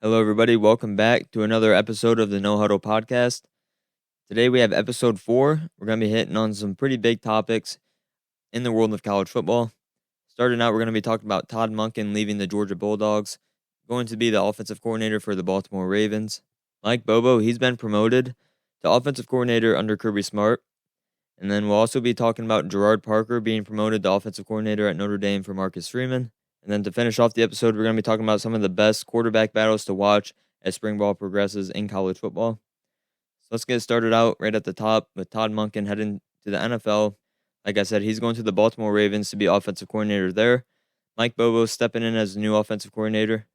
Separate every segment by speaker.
Speaker 1: Hello, everybody. Welcome back to another episode of the No Huddle podcast. Today we have episode 4. We're going to be hitting on some pretty big topics in the world of college football. Starting out, we're going to be talking about Todd Monken leaving the Georgia Bulldogs, going to be the offensive coordinator for the Baltimore Ravens. Mike Bobo, he's been promoted to offensive coordinator under Kirby Smart. And then we'll also be talking about Gerard Parker being promoted to offensive coordinator at Notre Dame for Marcus Freeman. And then to finish off the episode, we're going to be talking about some of the best quarterback battles to watch as spring ball progresses in college football. So let's get started out right at the top with Todd Monken heading to the NFL. Like I said, he's going to the Baltimore Ravens to be offensive coordinator there. Mike Bobo stepping in as the new offensive coordinator.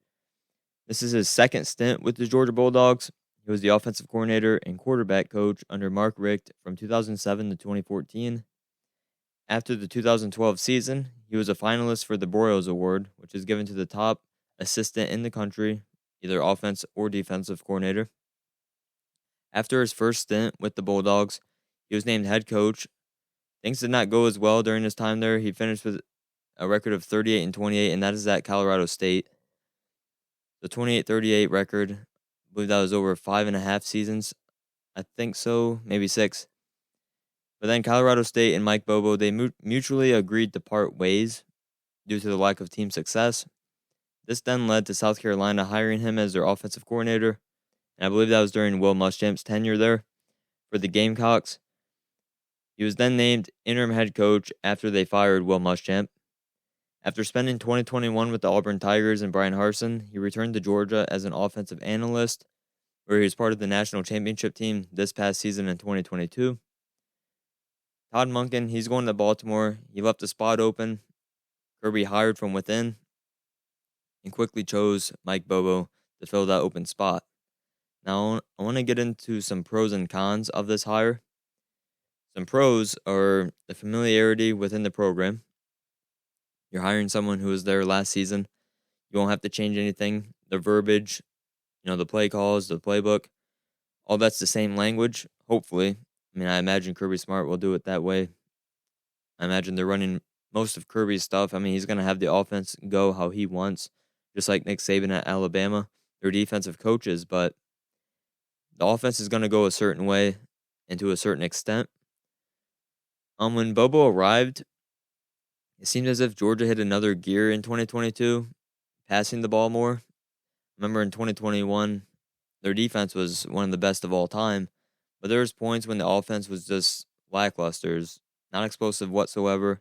Speaker 1: This is his second stint with the Georgia Bulldogs. He was the offensive coordinator and quarterback coach under Mark Richt from 2007 to 2014. After the 2012 season, he was a finalist for the Broyles Award, which is given to the top assistant in the country, either offense or defensive coordinator. After his first stint with the Bulldogs, he was named head coach. Things did not go as well during his time there. He finished with a record of 38-28, and that is at Colorado State. The 28-38 record, I believe that was over 5.5 seasons. I think so, maybe 6. But then Colorado State and Mike Bobo, they mutually agreed to part ways due to the lack of team success. This then led to South Carolina hiring him as their offensive coordinator, and I believe that was during Will Muschamp's tenure there for the Gamecocks. He was then named interim head coach after they fired Will Muschamp. After spending 2021 with the Auburn Tigers and Brian Harsin, he returned to Georgia as an offensive analyst, where he was part of the national championship team this past season in 2022. Todd Monken, he's going to Baltimore. He left the spot open. Kirby hired from within and quickly chose Mike Bobo to fill that open spot. Now, I want to get into some pros and cons of this hire. Some pros are the familiarity within the program. You're hiring someone who was there last season. You won't have to change anything. The verbiage, the play calls, the playbook, all that's the same language, hopefully. I imagine Kirby Smart will do it that way. I imagine they're running most of Kirby's stuff. He's going to have the offense go how he wants, just like Nick Saban at Alabama. They're defensive coaches, but the offense is going to go a certain way and to a certain extent. When Bobo arrived, it seemed as if Georgia hit another gear in 2022, passing the ball more. Remember in 2021, their defense was one of the best of all time. But there was points when the offense was just lackluster, not explosive whatsoever.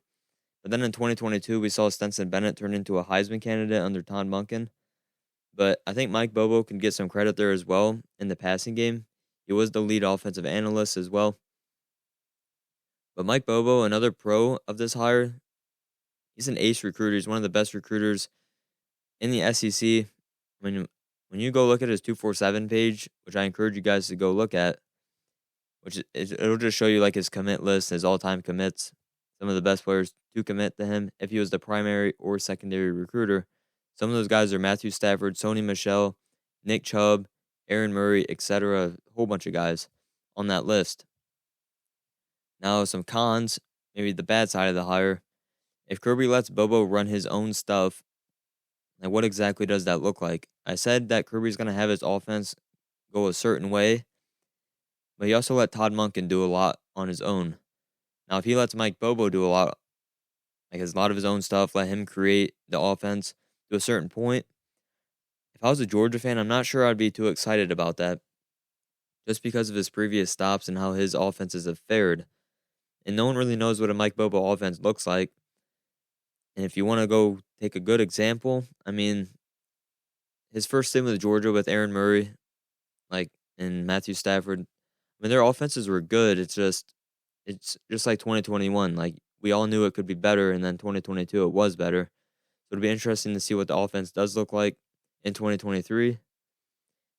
Speaker 1: But then in 2022, we saw Stetson Bennett turn into a Heisman candidate under Todd Monken. But I think Mike Bobo can get some credit there as well in the passing game. He was the lead offensive analyst as well. But Mike Bobo, another pro of this hire, he's an ace recruiter. He's one of the best recruiters in the SEC. When you go look at his 247 page, which I encourage you guys to go look at, it'll just show you like his commit list, his all-time commits, some of the best players to commit to him if he was the primary or secondary recruiter. Some of those guys are Matthew Stafford, Sony Michel, Nick Chubb, Aaron Murray, etc. A whole bunch of guys on that list. Now, some cons, maybe the bad side of the hire. If Kirby lets Bobo run his own stuff, like what exactly does that look like? I said that Kirby's going to have his offense go a certain way, but he also let Todd Monken do a lot on his own. Now, if he lets Mike Bobo do a lot of his own stuff, let him create the offense to a certain point, if I was a Georgia fan, I'm not sure I'd be too excited about that, just because of his previous stops and how his offenses have fared. And no one really knows what a Mike Bobo offense looks like. And if you want to go take a good example, his first stint with Georgia with Aaron Murray, and Matthew Stafford, their offenses were good. It's just like 2021. We all knew it could be better, and then 2022 it was better. So it'll be interesting to see what the offense does look like in 2023.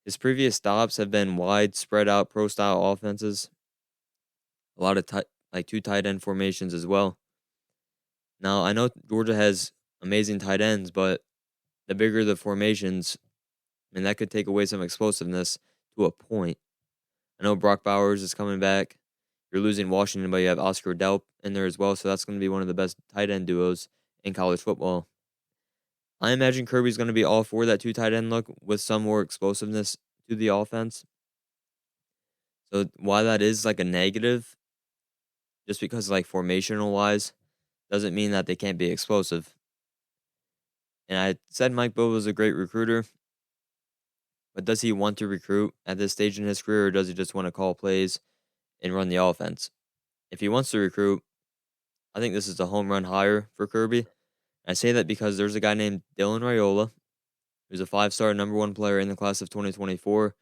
Speaker 1: His previous stops have been wide, spread out, pro-style offenses. A lot of two tight end formations as well. Now, I know Georgia has amazing tight ends, but the bigger the formations, that could take away some explosiveness to a point. I know Brock Bowers is coming back. You're losing Washington, but you have Oscar Delp in there as well, so that's going to be one of the best tight end duos in college football. I imagine Kirby's going to be all for that two tight end look with some more explosiveness to the offense. So why that is like a negative, just because like formational wise, doesn't mean that they can't be explosive. And I said Mike Bobo is a great recruiter, but does he want to recruit at this stage in his career, or does he just want to call plays and run the offense? If he wants to recruit, I think this is a home run hire for Kirby. I say that because there's a guy named Dylan Raiola, who's a 5-star number 1 player in the class of 2024,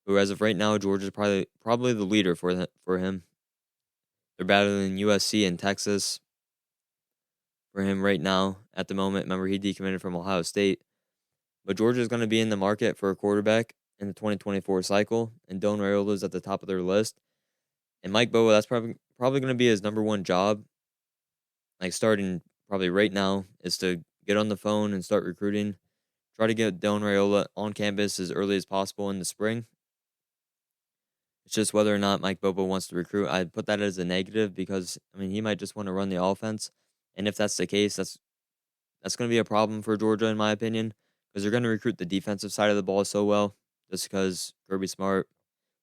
Speaker 1: who as of right now, Georgia's probably the leader for him. They're battling USC and Texas for him right now at the moment. Remember, he decommitted from Ohio State. But Georgia's going to be in the market for a quarterback in the 2024 cycle, and Dylan Raiola is at the top of their list. And Mike Bobo, that's probably going to be his number 1 job, like starting probably right now, is to get on the phone and start recruiting. Try to get Dylan Raiola on campus as early as possible in the spring. It's just whether or not Mike Bobo wants to recruit. I put that as a negative because, I mean, he might just want to run the offense. And if that's the case, that's going to be a problem for Georgia, in my opinion, because they're going to recruit the defensive side of the ball so well, just because Kirby Smart,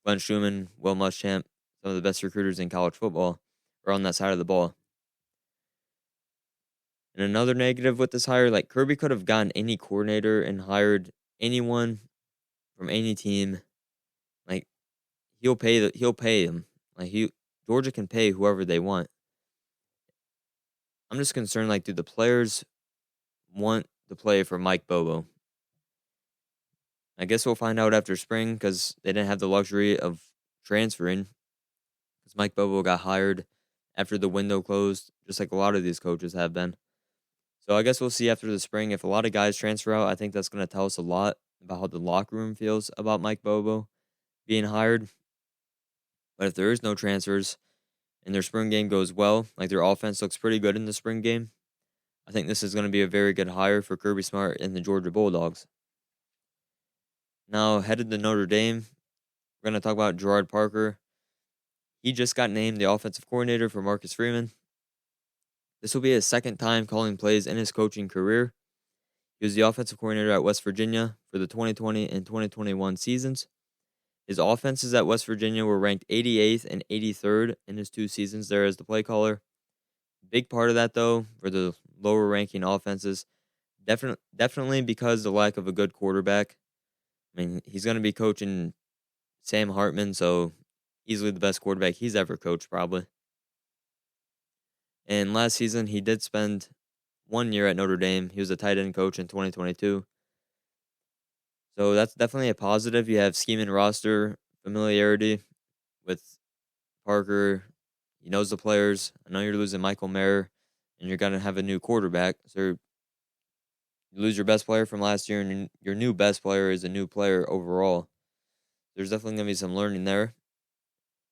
Speaker 1: Glenn Schumann, Will Muschamp, some of the best recruiters in college football, are on that side of the ball. And another negative with this hire, like Kirby could have gotten any coordinator and hired anyone from any team. Like he'll pay them. Like Georgia can pay whoever they want. I'm just concerned, like, do the players want to play for Mike Bobo? I guess we'll find out after spring because they didn't have the luxury of transferring. Because Mike Bobo got hired after the window closed, just like a lot of these coaches have been. So I guess we'll see after the spring. If a lot of guys transfer out, I think that's going to tell us a lot about how the locker room feels about Mike Bobo being hired. But if there is no transfers and their spring game goes well, like their offense looks pretty good in the spring game, I think this is going to be a very good hire for Kirby Smart and the Georgia Bulldogs. Now, headed to Notre Dame, we're going to talk about Gerard Parker. He just got named the offensive coordinator for Marcus Freeman. This will be his second time calling plays in his coaching career. He was the offensive coordinator at West Virginia for the 2020 and 2021 seasons. His offenses at West Virginia were ranked 88th and 83rd in his 2 seasons there as the play caller. Big part of that, though, for the lower ranking offenses, definitely because the lack of a good quarterback. I mean, he's going to be coaching Sam Hartman, so easily the best quarterback he's ever coached, probably. And last season, he did spend 1 year at Notre Dame. He was a tight end coach in 2022. So that's definitely a positive. You have scheme and roster familiarity with Parker. He knows the players. I know you're losing Michael Mayer, and you're going to have a new quarterback. So you lose your best player from last year, and your new best player is a new player overall. There's definitely going to be some learning there.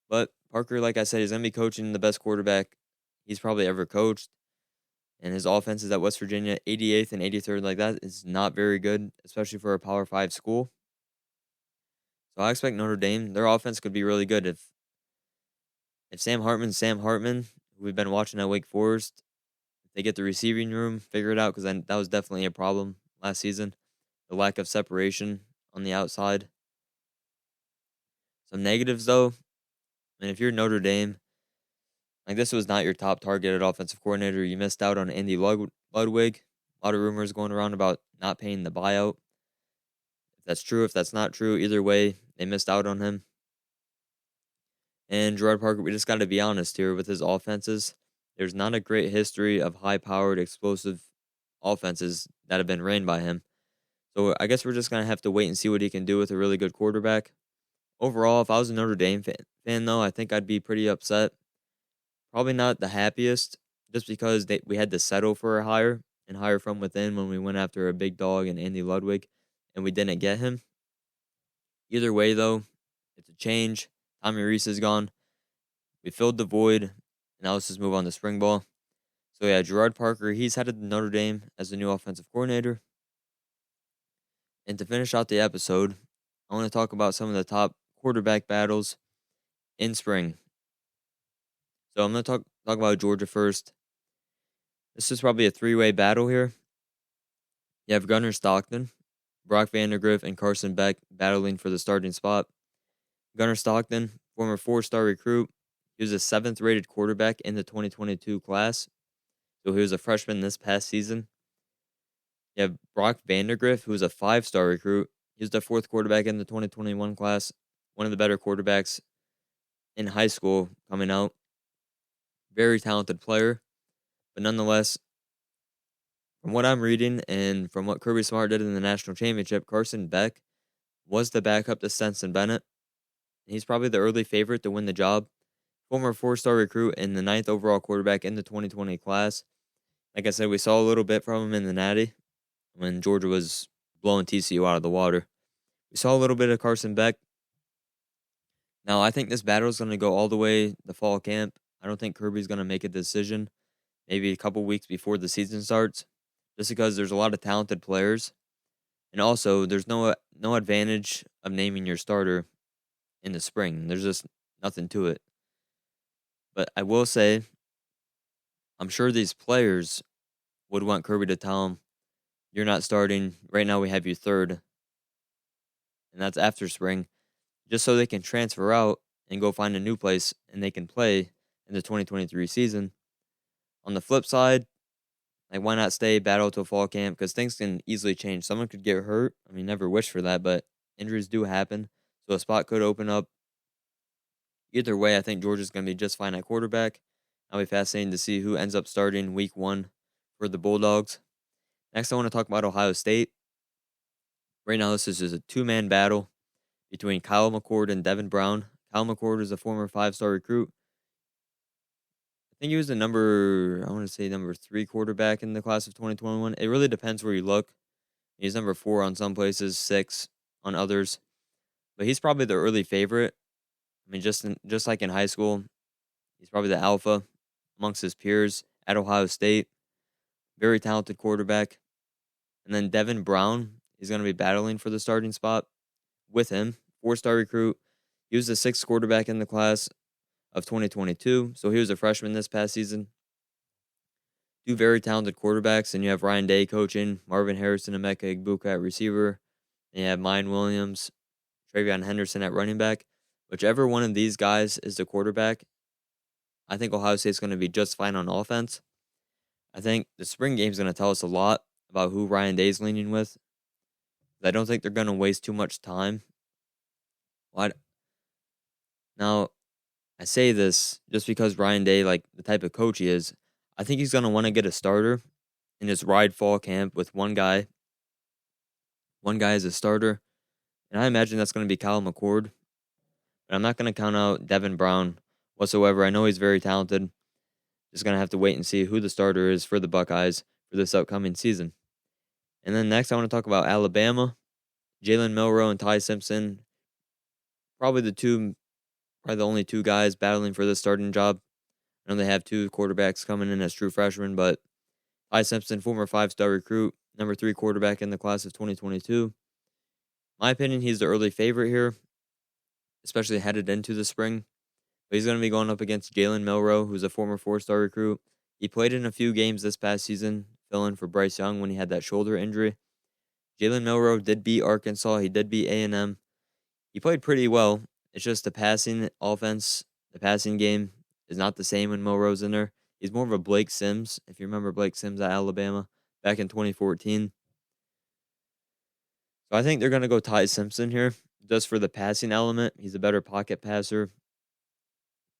Speaker 1: But Parker, like I said, he's going to be coaching the best quarterback he's probably ever coached. And his offense is at West Virginia, 88th and 83rd. Like, that is not very good, especially for a Power 5 school. So I expect Notre Dame, their offense could be really good if Sam Hartman, who we've been watching at Wake Forest, if they get the receiving room figured out, because that was definitely a problem last season, the lack of separation on the outside. Some negatives, though, and if you're Notre Dame, like, this was not your top targeted offensive coordinator. You missed out on Andy Ludwig. A lot of rumors going around about not paying the buyout. If that's true, if that's not true, either way, they missed out on him. And Gerard Parker, we just got to be honest here with his offenses. There's not a great history of high-powered, explosive offenses that have been ran by him. So I guess we're just going to have to wait and see what he can do with a really good quarterback. Overall, if I was a Notre Dame fan, though, I think I'd be pretty upset. Probably not the happiest, just because we had to settle for a hire and hire from within when we went after a big dog in Andy Ludwig, and we didn't get him. Either way, though, it's a change. Tommy Rees is gone. We filled the void, and now let's just move on to spring ball. So yeah, Gerard Parker, he's headed to Notre Dame as the new offensive coordinator. And to finish out the episode, I want to talk about some of the top quarterback battles in spring. So I'm going to talk about Georgia first. This is probably a 3-way battle here. You have Gunnar Stockton, Brock Vandagriff, and Carson Beck battling for the starting spot. Gunnar Stockton, former 4-star recruit, he was a 7th rated quarterback in the 2022 class, so he was a freshman this past season. You have Brock Vandagriff, who was a 5-star recruit. He was the 4th quarterback in the 2021 class, one of the better quarterbacks in high school coming out. Very talented player, but nonetheless, from what I'm reading and from what Kirby Smart did in the national championship, Carson Beck was the backup to Stetson Bennett. He's probably the early favorite to win the job. Former 4-star recruit and the 9th overall quarterback in the 2020 class. Like I said, we saw a little bit from him in the Natty when Georgia was blowing TCU out of the water. We saw a little bit of Carson Beck. Now, I think this battle is going to go all the way the fall camp. I don't think Kirby's going to make a decision maybe a couple weeks before the season starts, just because there's a lot of talented players. And also, there's no advantage of naming your starter in the spring. There's just nothing to it. But I will say, I'm sure these players would want Kirby to tell them, you're not starting. Right now we have you 3rd. And that's after spring. Just so they can transfer out and go find a new place and they can play in the 2023 season. On the flip side, like, why not stay battle till fall camp? Because things can easily change. Someone could get hurt. I mean, never wish for that, but injuries do happen. So a spot could open up. Either way, I think Georgia's going to be just fine at quarterback. It'll be fascinating to see who ends up starting week 1 for the Bulldogs. Next, I want to talk about Ohio State. Right now, this is just a 2-man battle between Kyle McCord and Devin Brown. Kyle McCord is a former 5-star recruit. I think he was the number 3 quarterback in the class of 2021. It really depends where you look. He's number 4 on some places, 6 on others. But he's probably the early favorite. I mean, just like in high school, he's probably the alpha amongst his peers at Ohio State. Very talented quarterback. And then Devin Brown is going to be battling for the starting spot with him. 4-star recruit. He was the 6th quarterback in the class of 2022, so he was a freshman this past season. 2 very talented quarterbacks, and you have Ryan Day coaching, Marvin Harrison and Emeka Egbuka at receiver, and you have Mine Williams, Travion Henderson at running back. Whichever one of these guys is the quarterback, I think Ohio State's going to be just fine on offense. I think the spring game is going to tell us a lot about who Ryan Day's leaning with. I don't think they're going to waste too much time. Now, I say this just because Ryan Day, like the type of coach he is, I think he's going to want to get a starter and just ride fall camp with one guy. One guy as a starter. And I imagine that's going to be Kyle McCord. But I'm not going to count out Devin Brown whatsoever. I know he's very talented. Just going to have to wait and see who the starter is for the Buckeyes for this upcoming season. And then next, I want to talk about Alabama. Jalen Milroe and Ty Simpson. Probably the only 2 guys battling for the starting job. I know they have 2 quarterbacks coming in as true freshmen, but Ty Simpson, former 5-star recruit, number 3 quarterback in the class of 2022. My opinion, he's the early favorite here, especially headed into the spring. But he's going to be going up against Jalen Milroe, who's a former 4-star recruit. He played in a few games this past season, filling for Bryce Young when he had that shoulder injury. Jalen Milroe did beat Arkansas. He did beat A&M. He played pretty well. It's just the passing offense, the passing game is not the same when Milroe's in there. He's more of a Blake Sims, if you remember Blake Sims at Alabama back in 2014. So I think they're going to go Ty Simpson here, just for the passing element. He's a better pocket passer.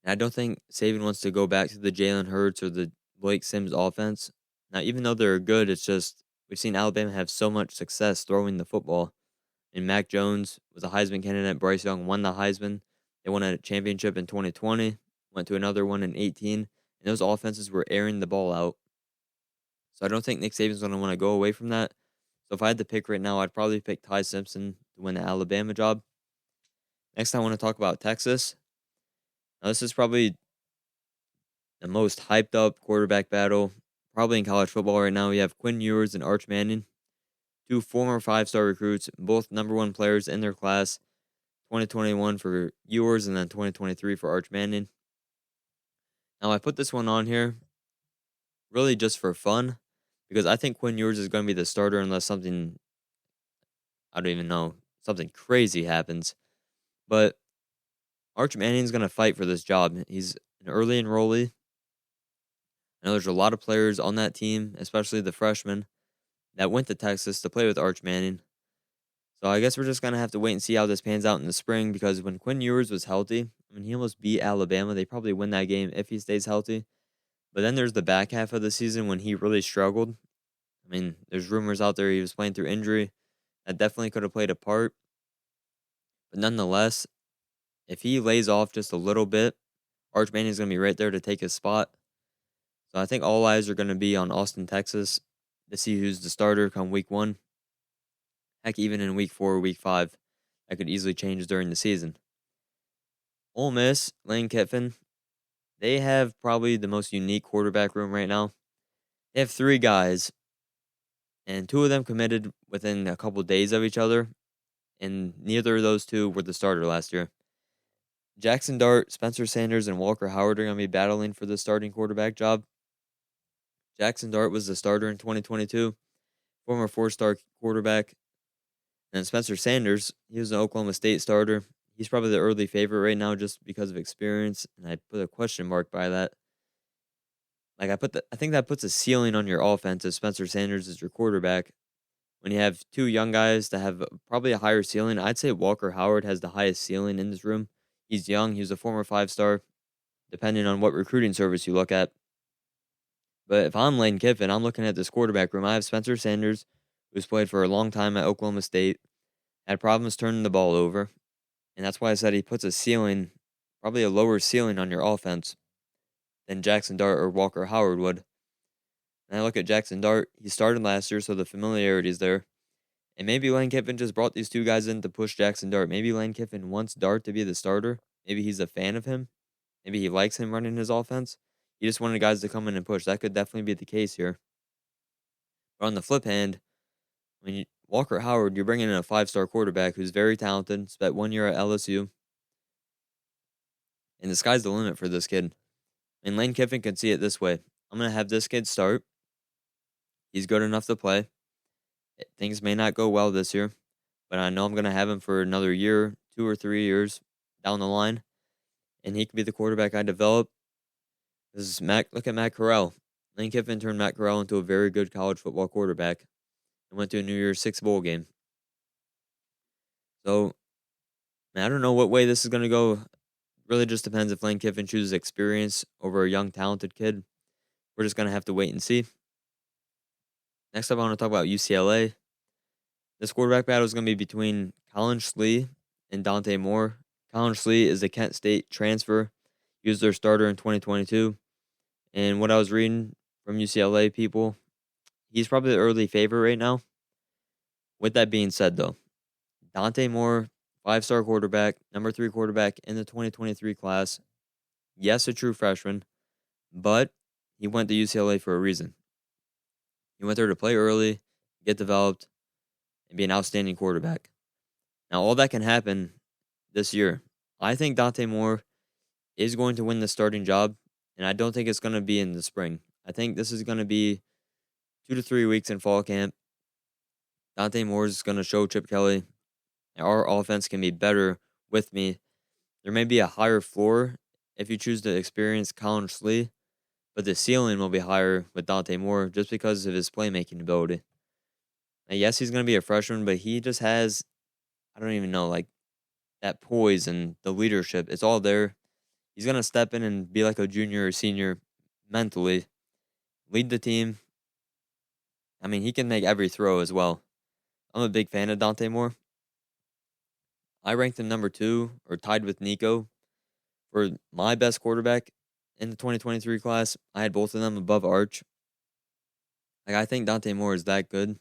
Speaker 1: And I don't think Saban wants to go back to the Jalen Hurts or the Blake Sims offense. Now, even though they're good, it's just we've seen Alabama have so much success throwing the football. And Mac Jones was a Heisman candidate. Bryce Young won the Heisman. They won a championship in 2020, went to another one in 18, and those offenses were airing the ball out. So I don't think Nick Saban's going to want to go away from that. So if I had to pick right now, I'd probably pick Ty Simpson to win the Alabama job. Next, I want to talk about Texas. Now, this is probably the most hyped up quarterback battle probably in college football right now. We have Quinn Ewers and Arch Manning, 2 former 5-star recruits, both number 1 players in their class. 2021 for Ewers and then 2023 for Arch Manning. Now, I put this one on here really just for fun because I think Quinn Ewers is going to be the starter unless something, I don't even know, something crazy happens. But Arch Manning's going to fight for this job. He's an early enrollee. I know there's a lot of players on that team, especially the freshmen, that went to Texas to play with Arch Manning. So I guess we're just going to have to wait and see how this pans out in the spring, because when Quinn Ewers was healthy, I mean, he almost beat Alabama. They probably win that game if he stays healthy. But then there's the back half of the season when he really struggled. I mean, there's rumors out there he was playing through injury. That definitely could have played a part. But nonetheless, if he lays off just a little bit, Arch Manning's going to be right there to take his spot. So I think all eyes are going to be on Austin, Texas to see who's the starter come week 1. Heck, even in week 4 or week 5, that could easily change during the season. Ole Miss, Lane Kiffin, they have probably the most unique quarterback room right now. They have 3 guys, and 2 of them committed within a couple days of each other, and neither of those 2 were the starter last year. Jaxon Dart, Spencer Sanders, and Walker Howard are going to be battling for the starting quarterback job. Jaxon Dart was the starter in 2022, former 4-star quarterback. And Spencer Sanders, he was an Oklahoma State starter. He's probably the early favorite right now just because of experience, and I put a question mark by that. Like I think that puts a ceiling on your offense if Spencer Sanders is your quarterback. When you have 2 young guys that have probably a higher ceiling, I'd say Walker Howard has the highest ceiling in this room. He's young. He was a former 5-star, depending on what recruiting service you look at. But if I'm Lane Kiffin, I'm looking at this quarterback room. I have Spencer Sanders, who's played for a long time at Oklahoma State, had problems turning the ball over. And that's why I said he puts a ceiling, probably a lower ceiling on your offense than Jaxon Dart or Walker Howard would. And I look at Jaxon Dart, he started last year, so the familiarity is there. And maybe Lane Kiffin just brought these 2 guys in to push Jaxon Dart. Maybe Lane Kiffin wants Dart to be the starter. Maybe he's a fan of him. Maybe he likes him running his offense. He just wanted guys to come in and push. That could definitely be the case here. But on the flip hand, Walker Howard, you're bringing in a 5-star quarterback who's very talented, spent 1 year at LSU. And the sky's the limit for this kid. And Lane Kiffin can see it this way. I'm going to have this kid start. He's good enough to play. Things may not go well this year, but I know I'm going to have him for another year, 2 or 3 years down the line. And he can be the quarterback I develop. This is look at Matt Corral. Lane Kiffin turned Matt Corral into a very good college football quarterback and went to a New Year's 6 bowl game. So, man, I don't know what way this is going to go. Really just depends if Lane Kiffin chooses experience over a young, talented kid. We're just going to have to wait and see. Next up, I want to talk about UCLA. This quarterback battle is going to be between Collin, Schlee and Dante Moore. Collin Schlee is a Kent State transfer. He was their starter in 2022. And what I was reading from UCLA people, he's probably the early favorite right now. With that being said, though, Dante Moore, 5-star quarterback, number 3 quarterback in the 2023 class. Yes, a true freshman, but he went to UCLA for a reason. He went there to play early, get developed, and be an outstanding quarterback. Now, all that can happen this year. I think Dante Moore is going to win the starting job, and I don't think it's going to be in the spring. I think this is going to be 2 to 3 weeks in fall camp. Dante Moore is going to show Chip Kelly our offense can be better with me. There may be a higher floor if you choose to experience Collin Schlee, but the ceiling will be higher with Dante Moore just because of his playmaking ability. Now, yes, he's going to be a freshman, but he just has, I don't even know, like that poise and the leadership. It's all there. He's going to step in and be like a junior or senior mentally, lead the team. I mean, he can make every throw as well. I'm a big fan of Dante Moore. I ranked him number 2 or tied with Nico for my best quarterback in the 2023 class. I had both of them above Arch. Like, I think Dante Moore is that good.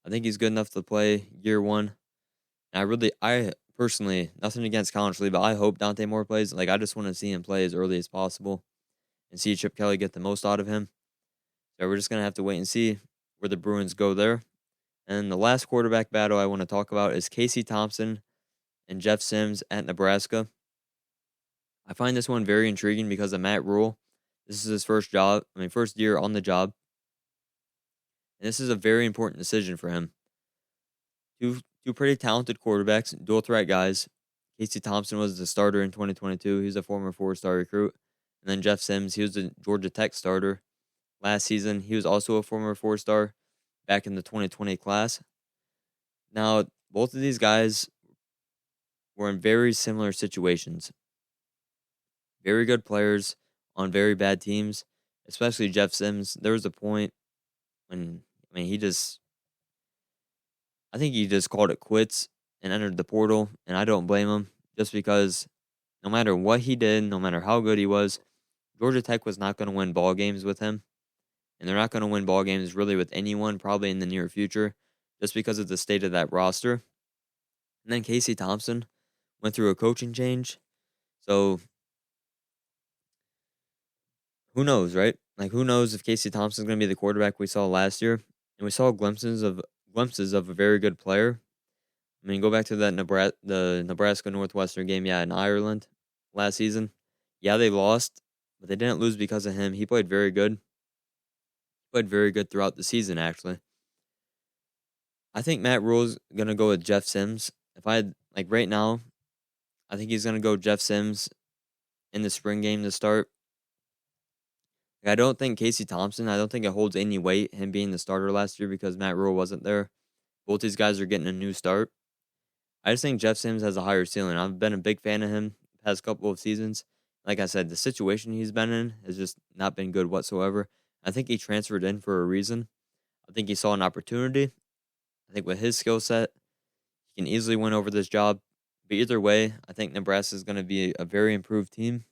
Speaker 1: I think he's good enough to play year 1. And I personally, nothing against Collin Schlee, but I hope Dante Moore plays. Like, I just want to see him play as early as possible and see Chip Kelly get the most out of him. So we're just going to have to wait and see where the Bruins go there. And the last quarterback battle I want to talk about is Casey Thompson and Jeff Sims at Nebraska. I find this one very intriguing because of Matt Rule. This is his first year on the job. And this is a very important decision for him. Two pretty talented quarterbacks, dual threat guys. Casey Thompson was the starter in 2022. He was a former 4-star recruit. And then Jeff Sims, he was the Georgia Tech starter last season. He was also a former 4-star back in the 2020 class. Now, both of these guys were in very similar situations. Very good players on very bad teams, especially Jeff Sims. There was a point when, I think he just called it quits and entered the portal, and I don't blame him, just because no matter what he did, no matter how good he was, Georgia Tech was not going to win ball games with him, and they're not going to win ball games really with anyone probably in the near future, just because of the state of that roster. And then Casey Thompson went through a coaching change, so who knows, right? Like, who knows if Casey Thompson's going to be the quarterback we saw last year, and we saw glimpses of a very good player. I mean, go back to that the Nebraska Northwestern game, in Ireland last season. Yeah, they lost, but they didn't lose because of him. He played very good. Played very good throughout the season, actually. I think Matt Rule's going to go with Jeff Sims. If I had, right now, I think he's going to go Jeff Sims in the spring game to start. I don't think Casey Thompson, I don't think it holds any weight, him being the starter last year, because Matt Rule wasn't there. Both these guys are getting a new start. I just think Jeff Sims has a higher ceiling. I've been a big fan of him the past couple of seasons. Like I said, the situation he's been in has just not been good whatsoever. I think he transferred in for a reason. I think he saw an opportunity. I think with his skill set, he can easily win over this job. But either way, I think Nebraska is going to be a very improved team.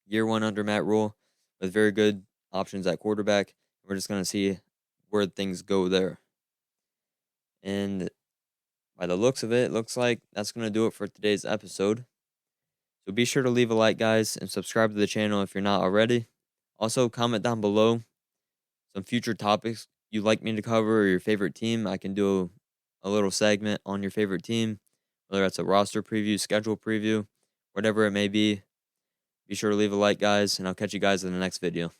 Speaker 1: Year one under Matt Rule, with very good options at quarterback. We're just going to see where things go there. And by the looks of it, it looks like that's going to do it for today's episode. So be sure to leave a like, guys, and subscribe to the channel if you're not already. Also, comment down below some future topics you'd like me to cover, or your favorite team. I can do a little segment on your favorite team, whether that's a roster preview, schedule preview, whatever it may be. Be sure to leave a like, guys, and I'll catch you guys in the next video.